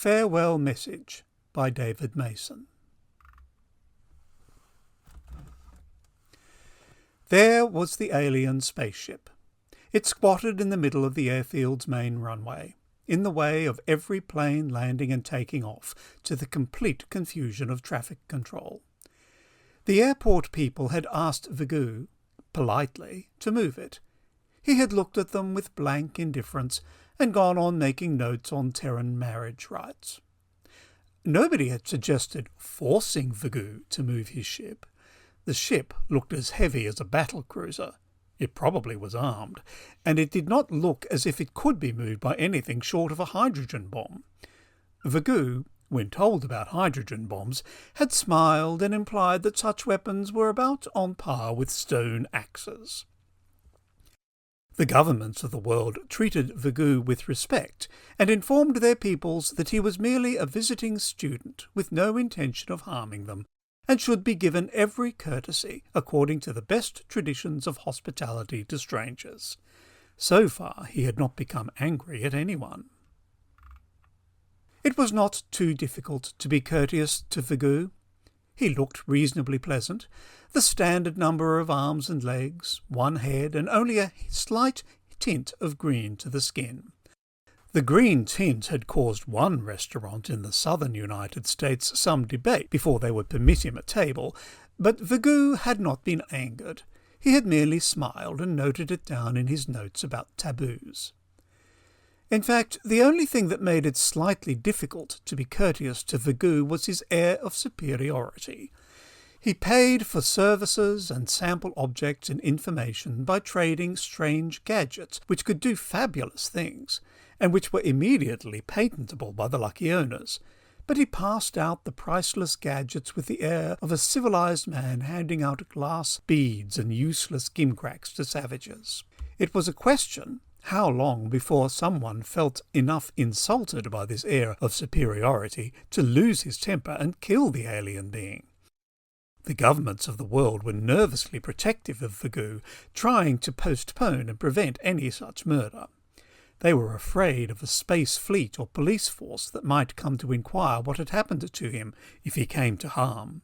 Farewell Message by David Mason. There was the alien spaceship. It squatted in the middle of the airfield's main runway, in the way of every plane landing and taking off, to the complete confusion of traffic control. The airport people had asked Vigou, politely, to move it. He had looked at them with blank indifference and gone on making notes on Terran marriage rights. Nobody had suggested forcing Vigou to move his ship. The ship looked as heavy as a battle cruiser. It probably was armed, and it did not look as if it could be moved by anything short of a hydrogen bomb. Vigou, when told about hydrogen bombs, had smiled and implied that such weapons were about on par with stone axes. The governments of the world treated Vigou with respect and informed their peoples that he was merely a visiting student with no intention of harming them, and should be given every courtesy according to the best traditions of hospitality to strangers. So far he had not become angry at anyone. It was not too difficult to be courteous to Vigou. He looked reasonably pleasant, the standard number of arms and legs, one head, and only a slight tint of green to the skin. The green tint had caused one restaurant in the southern United States some debate before they would permit him a table, but Vigou had not been angered. He had merely smiled and noted it down in his notes about taboos. In fact, the only thing that made it slightly difficult to be courteous to Vigou was his air of superiority. He paid for services and sample objects and information by trading strange gadgets which could do fabulous things, and which were immediately patentable by the lucky owners. But he passed out the priceless gadgets with the air of a civilized man handing out glass beads and useless gimcracks to savages. It was a question how long before someone felt enough insulted by this air of superiority to lose his temper and kill the alien being. The governments of the world were nervously protective of Vigou, trying to postpone and prevent any such murder. They were afraid of a space fleet or police force that might come to inquire what had happened to him if he came to harm.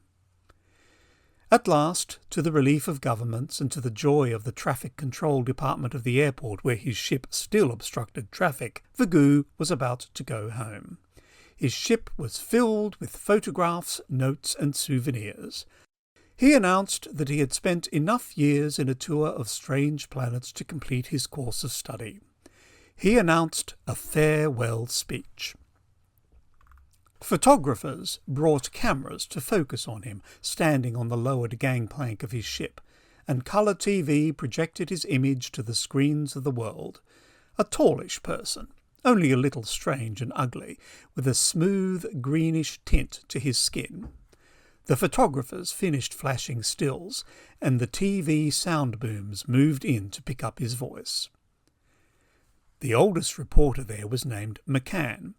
At last, to the relief of governments and to the joy of the traffic control department of the airport where his ship still obstructed traffic, Vigou was about to go home. His ship was filled with photographs, notes and souvenirs. He announced that he had spent enough years in a tour of strange planets to complete his course of study. He announced a farewell speech. Photographers brought cameras to focus on him, standing on the lowered gangplank of his ship, and colour TV projected his image to the screens of the world. A tallish person, only a little strange and ugly, with a smooth greenish tint to his skin. The photographers finished flashing stills, and the TV sound booms moved in to pick up his voice. The oldest reporter there was named McCann,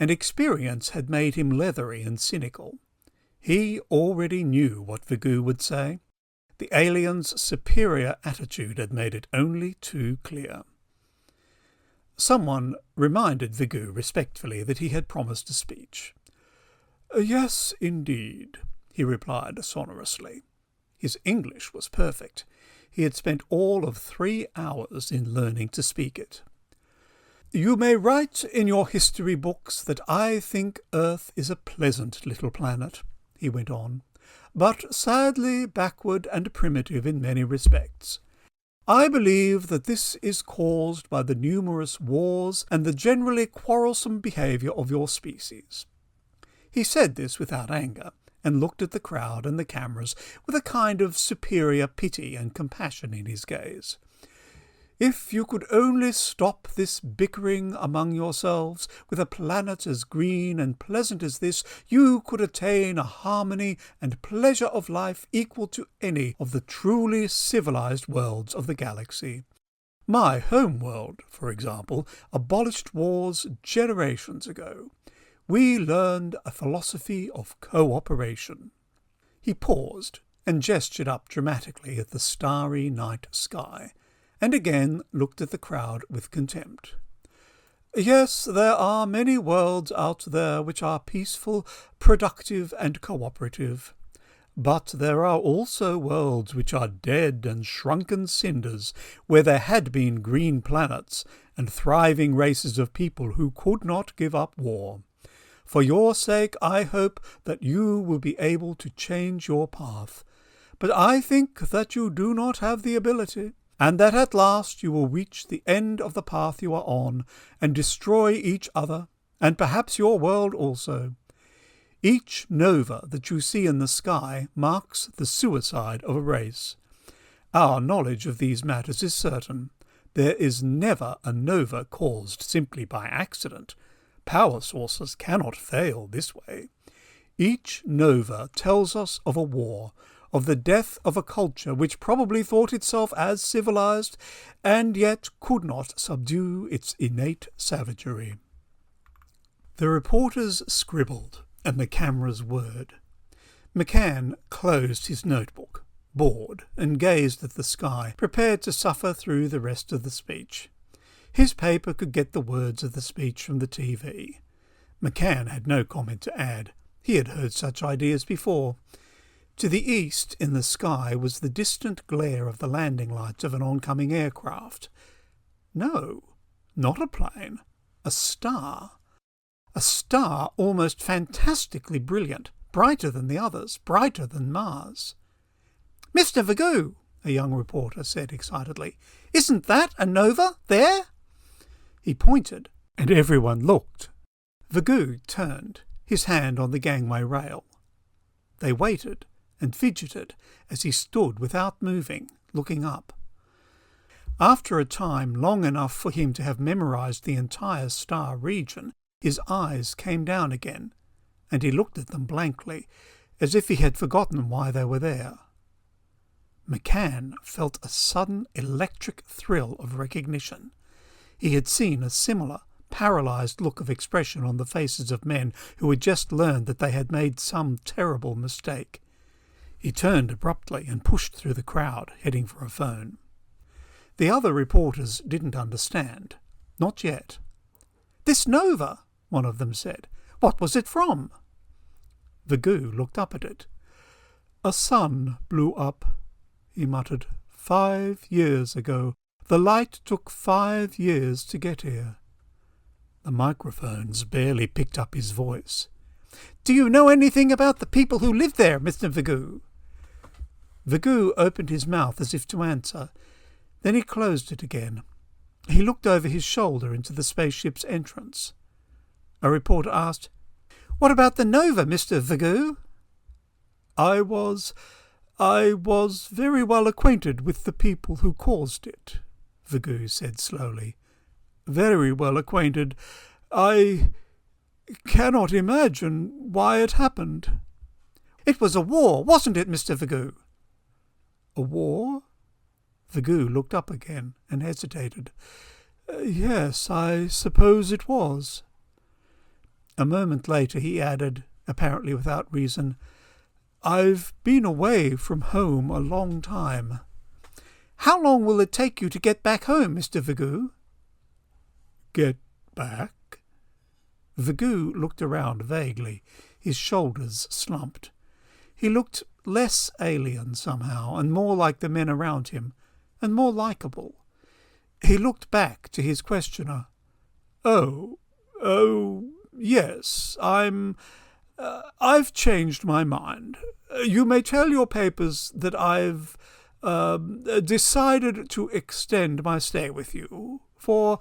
and experience had made him leathery and cynical. He already knew what Vigou would say. The alien's superior attitude had made it only too clear. Someone reminded Vigou respectfully that he had promised a speech. "Yes, indeed," he replied sonorously. His English was perfect. He had spent all of 3 hours in learning to speak it. "You may write in your history books that I think Earth is a pleasant little planet," he went on, "but sadly backward and primitive in many respects. I believe that this is caused by the numerous wars and the generally quarrelsome behaviour of your species." He said this without anger, and looked at the crowd and the cameras with a kind of superior pity and compassion in his gaze. "If you could only stop this bickering among yourselves, with a planet as green and pleasant as this, you could attain a harmony and pleasure of life equal to any of the truly civilized worlds of the galaxy. My home world, for example, abolished wars generations ago. We learned a philosophy of cooperation." He paused and gestured up dramatically at the starry night sky, and again looked at the crowd with contempt. Yes, there are many worlds out there which are peaceful, productive, and cooperative. But there are also worlds which are dead and shrunken cinders, where there had been green planets and thriving races of people who could not give up war. For your sake, I hope that you will be able to change your path. But I think that you do not have the ability, and that at last you will reach the end of the path you are on and destroy each other, and perhaps your world also. Each nova that you see in the sky marks the suicide of a race. Our knowledge of these matters is certain. There is never a nova caused simply by accident. Power sources cannot fail this way. Each nova tells us of a war, of the death of a culture which probably thought itself as civilized and yet could not subdue its innate savagery. The reporters scribbled, and the cameras whirred. McCann closed his notebook, bored, and gazed at the sky, prepared to suffer through the rest of the speech. His paper could get the words of the speech from the TV. McCann had no comment to add. He had heard such ideas before. To the east in the sky was the distant glare of the landing lights of an oncoming aircraft. No, not a plane. A star. A star almost fantastically brilliant, brighter than the others, brighter than Mars. "Mr. Vigou," a young reporter said excitedly, "isn't that a nova there?" He pointed, and everyone looked. Vigou turned, his hand on the gangway rail. They waited and fidgeted as he stood without moving, looking up. After a time long enough for him to have memorized the entire star region, his eyes came down again, and he looked at them blankly, as if he had forgotten why they were there. McCann felt a sudden electric thrill of recognition. He had seen a similar, paralysed look of expression on the faces of men who had just learned that they had made some terrible mistake. He turned abruptly and pushed through the crowd, heading for a phone. The other reporters didn't understand. Not yet. "This nova," one of them said. "What was it from?" Vigou looked up at it. "A sun blew up," he muttered. 5 years ago. The light took 5 years to get here." The microphones barely picked up his voice. "Do you know anything about the people who live there, Mr. Vigou?" Vigou opened his mouth as if to answer. Then he closed it again. He looked over his shoulder into the spaceship's entrance. A reporter asked, "What about the nova, Mr. Vigou?" I was very well acquainted with the people who caused it," Vigou said slowly. "Very well acquainted. I cannot imagine why it happened." "It was a war, wasn't it, Mr. Vigou?" "A war?" Vigou looked up again and hesitated. "Yes, I suppose it was." A moment later he added, apparently without reason, "I've been away from home a long time." "How long will it take you to get back home, Mr. Vigou?" "Get back?" Vigou looked around vaguely. His shoulders slumped. He looked less alien somehow, and more like the men around him, and more likeable. He looked back to his questioner. Oh, yes, I've changed my mind. You may tell your papers that I've decided to extend my stay with you for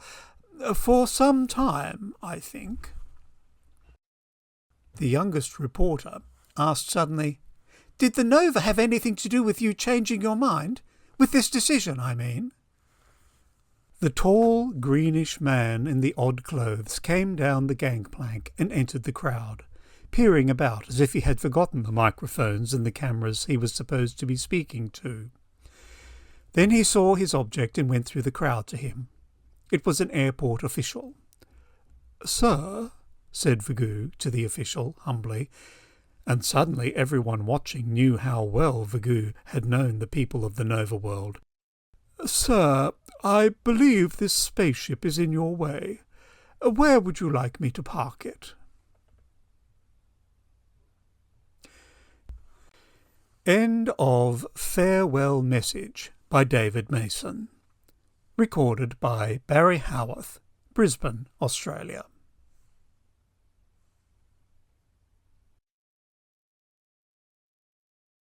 some time, I think." The youngest reporter asked suddenly, "Did the nova have anything to do with you changing your mind? With this decision, I mean?" The tall, greenish man in the odd clothes came down the gangplank and entered the crowd, peering about as if he had forgotten the microphones and the cameras he was supposed to be speaking to. Then he saw his object and went through the crowd to him. It was an airport official. "Sir," said Vigou to the official humbly, and suddenly everyone watching knew how well Vigou had known the people of the Nova world. "Sir, I believe this spaceship is in your way. Where would you like me to park it? End of Farewell Message by David Mason. Recorded by Barry Howarth, Brisbane, Australia.